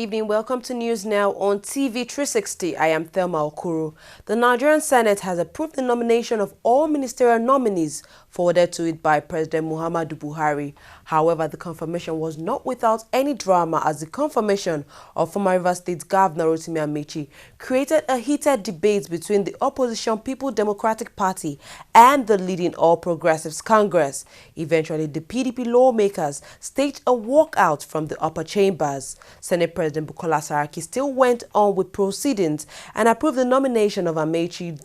evening. Welcome to News Now on TV360. I am Thelma Okuru. The Nigerian Senate has approved the nomination of all ministerial nominees forwarded to it by President Muhammadu Buhari. However, the confirmation was not without any drama, as the confirmation of former Rivers State Governor Rotimi Amaechi created a heated debate between the opposition People Democratic Party and the leading All Progressives Congress. Eventually, the PDP lawmakers staged a walkout from the upper chambers. Senate President Bukola Saraki still went on with proceedings and approved the nomination of Amaechi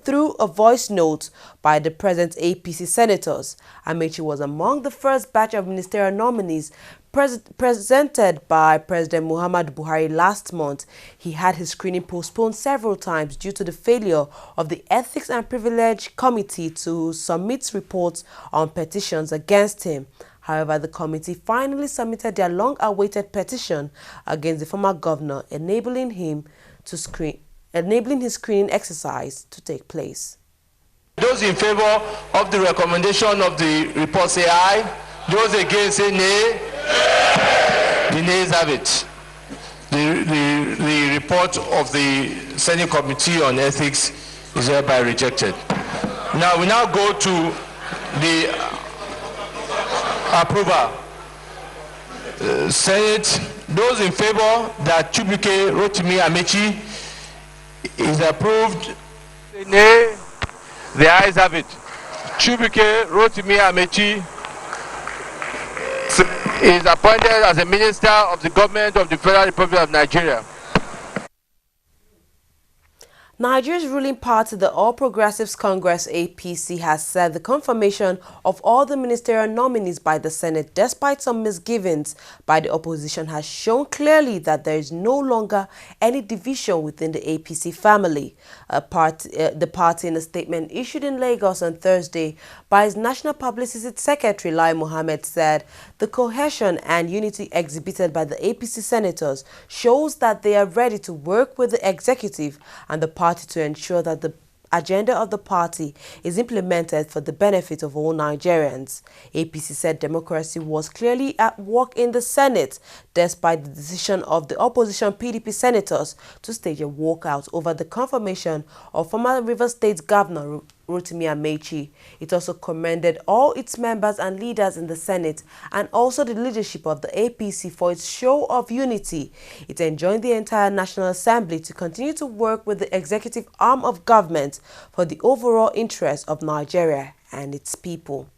through a voice note by the present APC senators. Amaechi was among the first batch of ministerial nominees presented by President Muhammadu Buhari last month. He had his screening postponed several times due to the failure of the Ethics and Privilege Committee to submit reports on petitions against him. However, the committee finally submitted their long-awaited petition against the former governor, enabling his screening exercise to take place. Those in favor of the recommendation of the report say aye. Those against say nay. The nays have it. The report of the Senate Committee on Ethics is hereby rejected. Now we go to the approval. Senate, those in favor that Chubuke Rotimi Amaechi is approved, say nay. The ayes have it. Chubuke Rotimi Amaechi is appointed as a minister of the government of the Federal Republic of Nigeria. Nigeria's ruling party, the All Progressives Congress (APC), has said the confirmation of all the ministerial nominees by the Senate, despite some misgivings by the opposition, has shown clearly that there is no longer any division within the APC family. The party, in a statement issued in Lagos on Thursday by its National Publicity Secretary Lai Mohammed, said the cohesion and unity exhibited by the APC senators shows that they are ready to work with the executive and the party to ensure that the agenda of the party is implemented for the benefit of all Nigerians. APC said democracy was clearly at work in the Senate, despite the decision of the opposition PDP senators to stage a walkout over the confirmation of former Rivers State Governor Rotimi Amaechi. It also commended all its members and leaders in the Senate and also the leadership of the APC for its show of unity. It enjoined the entire National Assembly to continue to work with the executive arm of government for the overall interest of Nigeria and its people.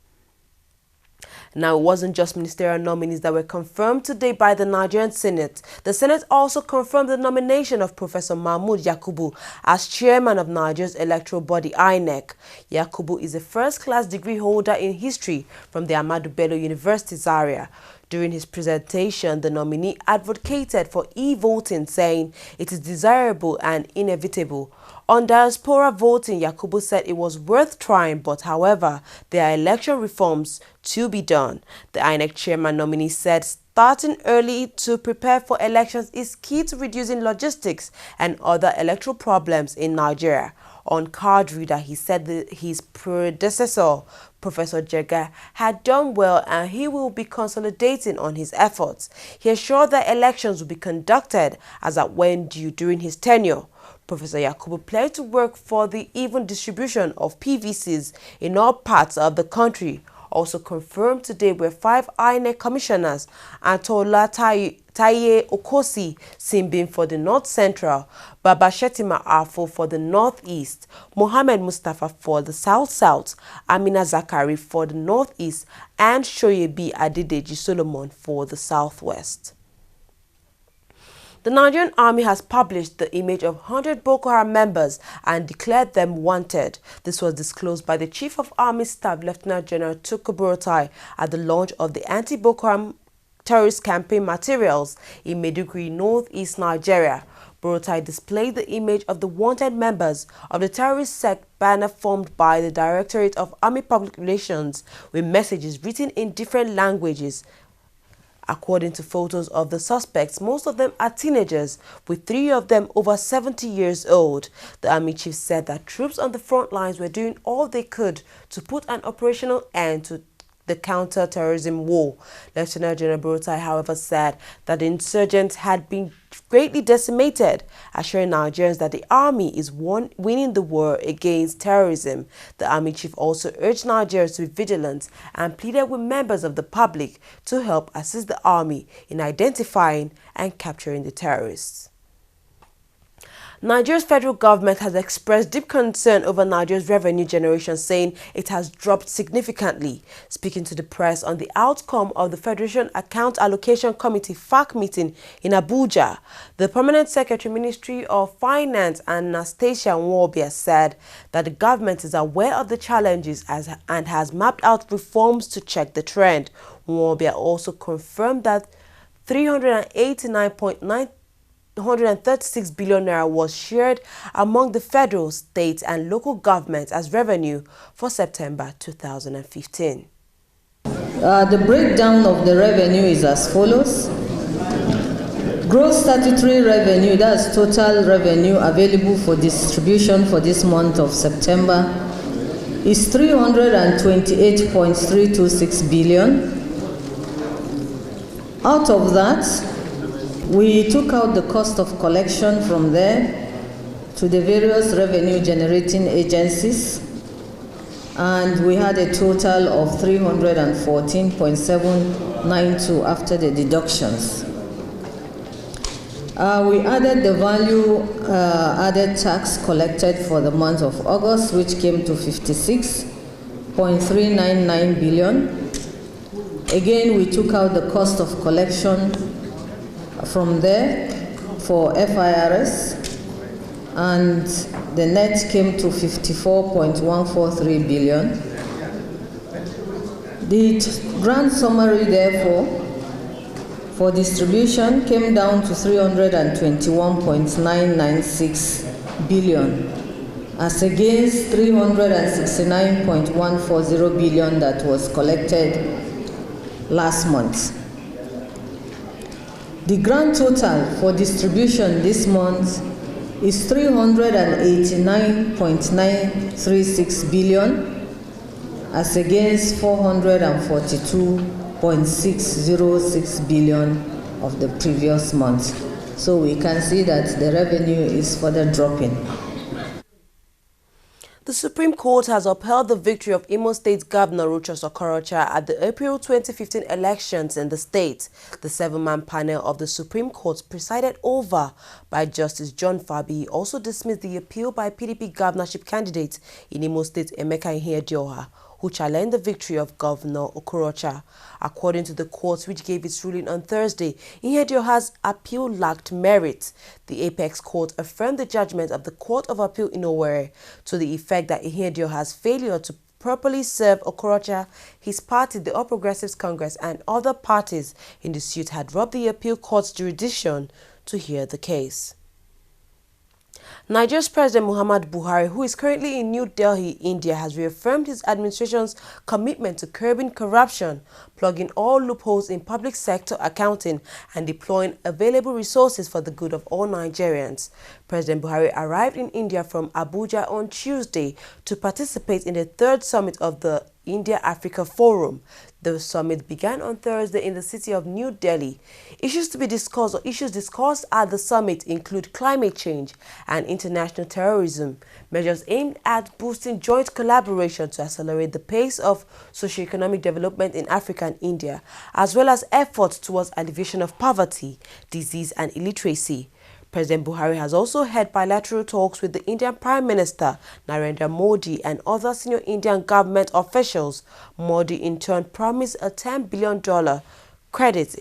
Now, it wasn't just ministerial nominees that were confirmed today by the Nigerian Senate. The Senate also confirmed the nomination of Professor Mahmood Yakubu as chairman of Nigeria's electoral body INEC. Yakubu is a first-class degree holder in history from the Ahmadu Bello University, Zaria. During his presentation, the nominee advocated for e-voting, saying it is desirable and inevitable. On diaspora voting, Yakubu said it was worth trying, but however, there are election reforms to be done. The INEC chairman nominee said starting early to prepare for elections is key to reducing logistics and other electoral problems in Nigeria. On card reader, he said that his predecessor, Professor Jega, had done well and he will be consolidating on his efforts. He assured that elections will be conducted as at when due during his tenure. Professor Yakubu pledged to work for the even distribution of PVCs in all parts of the country. Also confirmed today were 5 INEC commissioners: Antola Taye Okosi Simbin for the North Central, Baba Shetima Afo for the Northeast, Mohammed Mustafa for the South-South, Amina Zakari for the Northeast, and Shoyebi Adedeji Solomon for the Southwest. The Nigerian Army has published the image of 100 Boko Haram members and declared them wanted. This was disclosed by the Chief of Army Staff, Lieutenant General Tukur Buratai, at the launch of the anti-Boko Haram terrorist campaign materials in Maiduguri, northeast Nigeria. Buratai displayed the image of the wanted members of the terrorist sect banner formed by the Directorate of Army Public Relations with messages written in different languages. According to photos of the suspects, most of them are teenagers, with 3 of them over 70 years old. The army chief said that troops on the front lines were doing all they could to put an operational end to the counter-terrorism war. Lieutenant General Buratai, however, said that the insurgents had been greatly decimated, assuring Nigerians that the army is winning the war against terrorism. The army chief also urged Nigerians to be vigilant and pleaded with members of the public to help assist the army in identifying and capturing the terrorists. Nigeria's federal government has expressed deep concern over Nigeria's revenue generation, saying it has dropped significantly. Speaking to the press on the outcome of the Federation Account Allocation Committee FAC meeting in Abuja, the Permanent Secretary, Ministry of Finance, Anastasia Nwobia, said that the government is aware of the challenges and has mapped out reforms to check the trend. Nwobia also confirmed that 136 billion naira was shared among the federal, state and local governments as revenue for September 2015. The breakdown of the revenue is as follows. Gross statutory revenue, that's total revenue available for distribution for this month of September, is 328.326 billion. Out of that, we took out the cost of collection from there to the various revenue generating agencies, and we had a total of 314.792 after the deductions. We added the value added tax collected for the month of August, which came to 56.399 billion. Again, we took out the cost of collection from there for FIRS, and the net came to 54.143 billion. The grand summary, therefore, for distribution came down to 321.996 billion, as against 369.140 billion that was collected last month. The grand total for distribution this month is 389.936 billion, as against 442.606 billion of the previous month. So we can see that the revenue is further dropping. The Supreme Court has upheld the victory of Imo State Governor Rochas Okorocha at the April 2015 elections in the state. The 7-man panel of the Supreme Court, presided over by Justice John Fabi, also dismissed the appeal by PDP governorship candidate in Imo State Emeka Ihedioha, who challenged the victory of Governor Okorocha. According to the court, which gave its ruling on Thursday, Ihedioha's appeal lacked merit. The Apex Court affirmed the judgment of the Court of Appeal in Owerri to the effect that Ihedioha's failure to properly serve Okorocha, his party, the All Progressives Congress, and other parties in the suit had robbed the appeal court's jurisdiction to hear the case. Nigeria's President Muhammadu Buhari, who is currently in New Delhi, India, has reaffirmed his administration's commitment to curbing corruption, plugging all loopholes in public sector accounting, and deploying available resources for the good of all Nigerians. President Buhari arrived in India from Abuja on Tuesday to participate in the 3rd summit of the India-Africa Forum. The summit began on Thursday in the city of New Delhi. Issues discussed at the summit include climate change and international terrorism, measures aimed at boosting joint collaboration to accelerate the pace of socio-economic development in Africa and India, as well as efforts towards alleviation of poverty, disease and illiteracy. President Buhari has also held bilateral talks with the Indian Prime Minister Narendra Modi and other senior Indian government officials. Modi in turn promised a $10 billion credit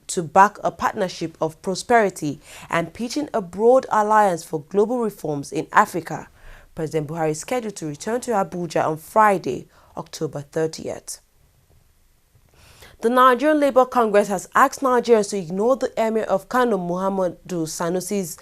to back a partnership of prosperity and pitching a broad alliance for global reforms in Africa. President Buhari is scheduled to return to Abuja on Friday, October 30th. The Nigerian Labour Congress has asked Nigerians to ignore the Emir of Kano, Muhammadu Sanusi's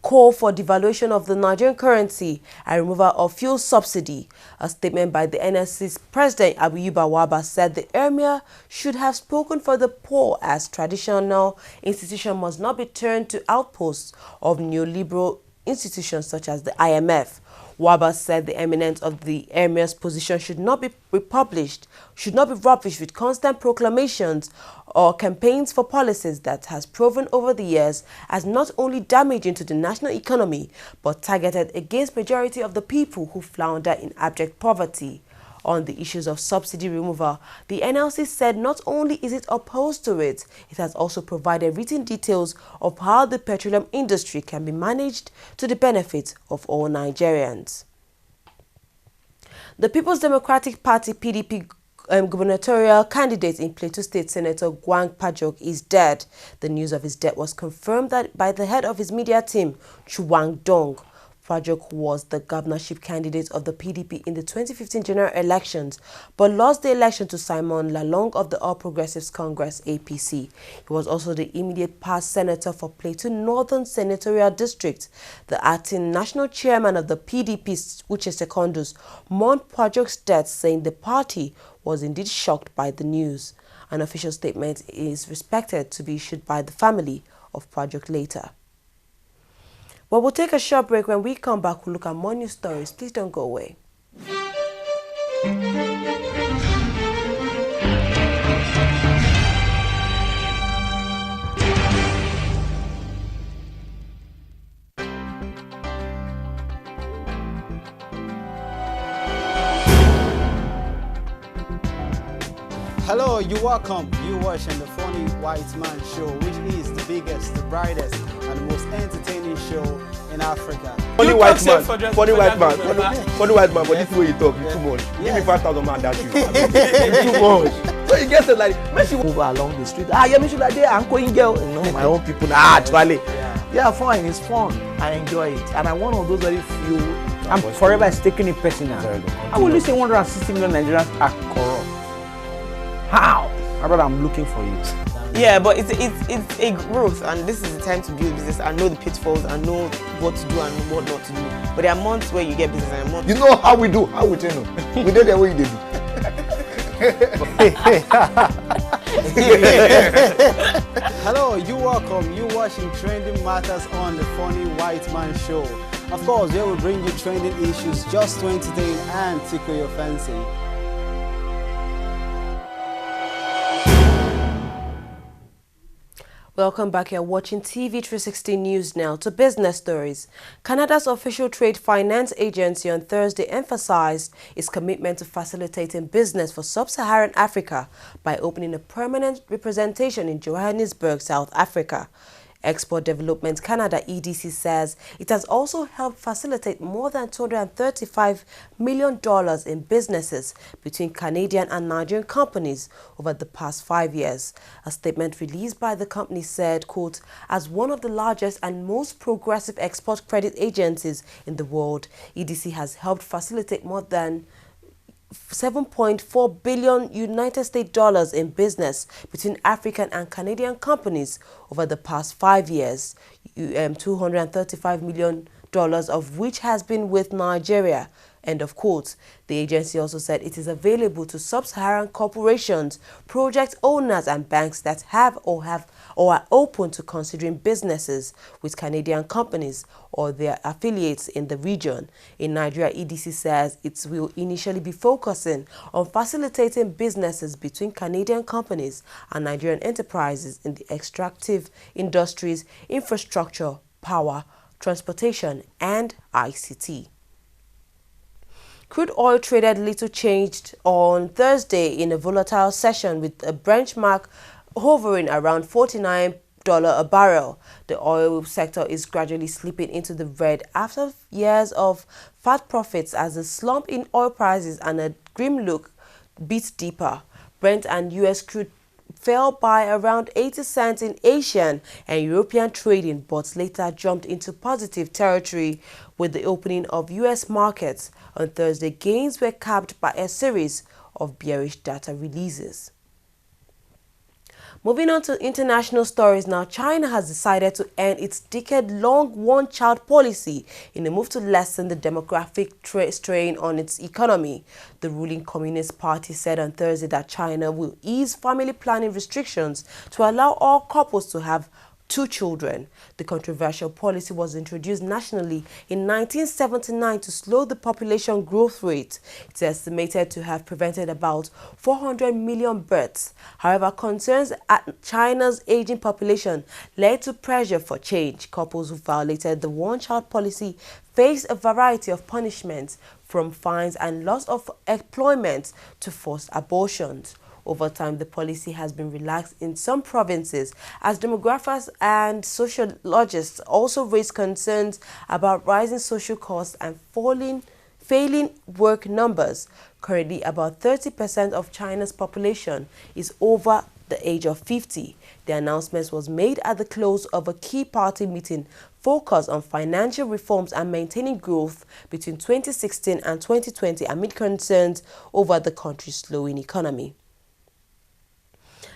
call for devaluation of the Nigerian currency and removal of fuel subsidy. A statement by the NSC's President Abiyuba Waba said the Emir should have spoken for the poor, as traditional institutions must not be turned to outposts of neoliberal institutions such as the IMF. Waba said the eminence of the emir's position should not be republished, should not be rubbish with constant proclamations or campaigns for policies that has proven over the years as not only damaging to the national economy, but targeted against majority of the people who flounder in abject poverty. On the issues of subsidy removal, the NLC said not only is it opposed to it, it has also provided written details of how the petroleum industry can be managed to the benefit of all Nigerians. The People's Democratic Party (PDP) gubernatorial candidate in Plateau State, Senator Gwang Pajok, is dead. The news of his death was confirmed by the head of his media team, Chuang Dong. Pajok was the governorship candidate of the PDP in the 2015 general elections, but lost the election to Simon Lalong of the All Progressives Congress (APC). He was also the immediate past senator for Plateau Northern Senatorial District. The acting national chairman of the PDP, Uche Secondus, mourned Pajok's death, saying the party was indeed shocked by the news. An official statement is expected to be issued by the family of Pajok later. But we'll take a short break. When we come back, we'll look at more news stories. Please don't go away. Hello, you're welcome. You're watching the Funny White Man Show, which is the biggest, the brightest, and the most entertaining show in Africa. Funny white man, funny white man, funny white man, but this way you talk, it's too much. Give me 5,000 man, that's you. It's too much. So you get it like, make you move along the street. Ah, yeah, me should like there, I'm going girl. You know, my own people, actually. Yeah, fine, it's fun. I enjoy it. And I'm one of those very few. I'm forever taking it personal. I will say 160 million Nigerians are corrupt. How? Brother, I'm looking for it. Yeah, but it's a growth, and this is the time to build business and know the pitfalls and know what to do and what not to do. But there are months where you get business and months. You know how we do, how we train them. We do the way you do. Hello, you're welcome. You're watching Trending Matters on the Funny White Man Show. Of course, they will bring you trending issues just to entertain and tickle your fancy. Welcome back. You're watching TV360 News now. To business stories. Canada's official trade finance agency on Thursday emphasized its commitment to facilitating business for sub-Saharan Africa by opening a permanent representation in Johannesburg, South Africa. Export Development Canada (EDC) says it has also helped facilitate more than $235 million in businesses between Canadian and Nigerian companies over the past 5 years. A statement released by the company said, quote, as one of the largest and most progressive export credit agencies in the world, EDC has helped facilitate more than $7.4 billion United States dollars in business between African and Canadian companies over the past 5 years, $235 million of which has been with Nigeria. End of quote. The agency also said it is available to sub-Saharan corporations, project owners and banks that have or are open to considering businesses with Canadian companies or their affiliates in the region. In Nigeria, EDC says it will initially be focusing on facilitating businesses between Canadian companies and Nigerian enterprises in the extractive industries, infrastructure, power, transportation, and ICT. Crude oil traded little changed on Thursday in a volatile session with a benchmark hovering around $49 a barrel. The oil sector is gradually slipping into the red after years of fat profits as a slump in oil prices and a grim look beats deeper. Brent and US crude fell by around 80 cents in Asian and European trading, but later jumped into positive territory with the opening of US markets. On Thursday, gains were capped by a series of bearish data releases. Moving on to international stories now, China has decided to end its decade-long one-child policy in a move to lessen the demographic strain on its economy. The ruling Communist Party said on Thursday that China will ease family planning restrictions to allow all couples to have 2 children. The controversial policy was introduced nationally in 1979 to slow the population growth rate. It's estimated to have prevented about 400 million births. However, concerns at China's aging population led to pressure for change. Couples who violated the one-child policy face a variety of punishments, from fines and loss of employment to forced abortions. Over time, the policy has been relaxed in some provinces, as demographers and sociologists also raise concerns about rising social costs and failing work numbers. Currently, about 30% of China's population is over the age of 50. The announcement was made at the close of a key party meeting focused on financial reforms and maintaining growth between 2016 and 2020 amid concerns over the country's slowing economy.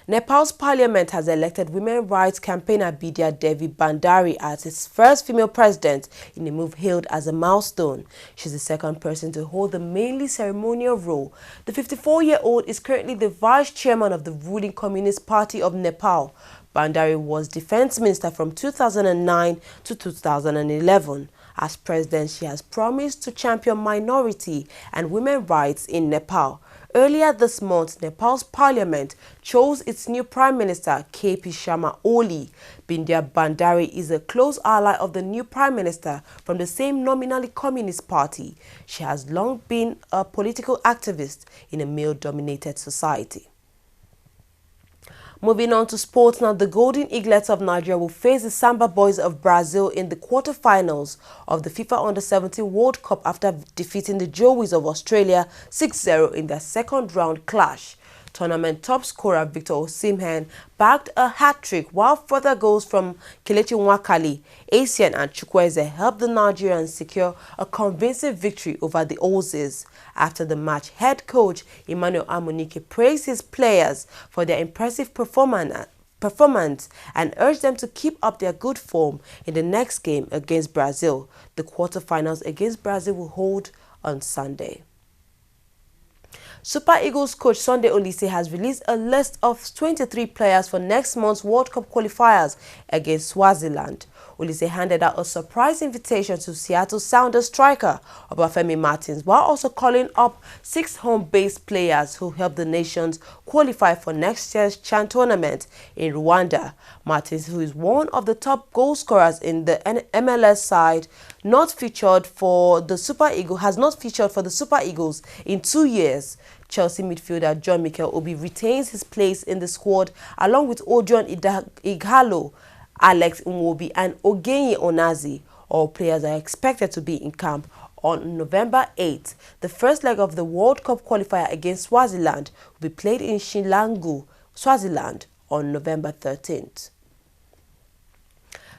Nepal's parliament has elected women's rights campaigner Bidya Devi Bhandari as its first female president in a move hailed as a milestone. She's the second person to hold the mainly ceremonial role. The 54-year-old is currently the vice chairman of the ruling Communist Party of Nepal. Bhandari was defense minister from 2009 to 2011. As president, she has promised to champion minority and women's rights in Nepal. Earlier this month, Nepal's parliament chose its new prime minister, KP Sharma Oli. Bidya Bhandari is a close ally of the new prime minister from the same nominally communist party. She has long been a political activist in a male-dominated society. Moving on to sports now, the Golden Eaglets of Nigeria will face the Samba Boys of Brazil in the quarterfinals of the FIFA Under-17 World Cup after defeating the Joeys of Australia 6-0 in their second-round clash. Tournament top scorer Victor Osimhen bagged a hat-trick, while further goals from Kelechi Nwakali, Asian and Chukwueze helped the Nigerians secure a convincing victory over the Aussies. After the match, head coach Emmanuel Amunike praised his players for their impressive performance and urged them to keep up their good form in the next game against Brazil. The quarterfinals against Brazil will hold on Sunday. Super Eagles coach Sunday Olise has released a list of 23 players for next month's World Cup qualifiers against Swaziland. Olise handed out a surprise invitation to Seattle Sounders striker Obafemi Martins, while also calling up 6 home-based players who helped the nations qualify for next year's CHAN tournament in Rwanda. Martins, who is one of the top goal scorers in the MLS side, has not featured for the Super Eagles in 2 years. Chelsea midfielder John Mikel Obi retains his place in the squad along with Odion Ighalo, Alex Nwobi and Ogenye Onazi. All players are expected to be in camp on November 8th. The first leg of the World Cup qualifier against Swaziland will be played in Shilangu, Swaziland on November 13th.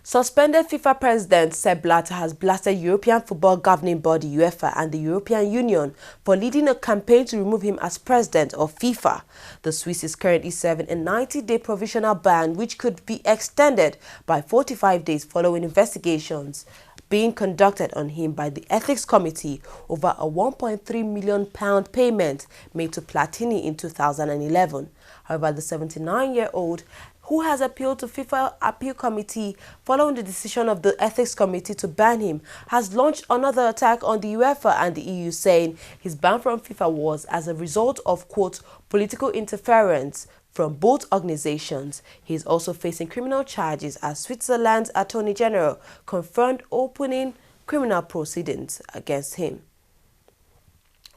Suspended FIFA President Sepp Blatter has blasted European football governing body UEFA and the European Union for leading a campaign to remove him as president of FIFA. The Swiss is currently serving a 90-day provisional ban, which could be extended by 45 days following investigations being conducted on him by the Ethics Committee over a £1.3 million payment made to Platini in 2011. However, the 79-year-old, who has appealed to FIFA Appeal Committee following the decision of the Ethics Committee to ban him, has launched another attack on the UEFA and the EU, saying his ban from FIFA was as a result of, quote, political interference from both organizations. He is also facing criminal charges as Switzerland's Attorney General confirmed opening criminal proceedings against him.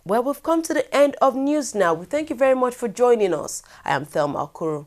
Well, we've come to the end of news now. We thank you very much for joining us. I am Thelma Okoro.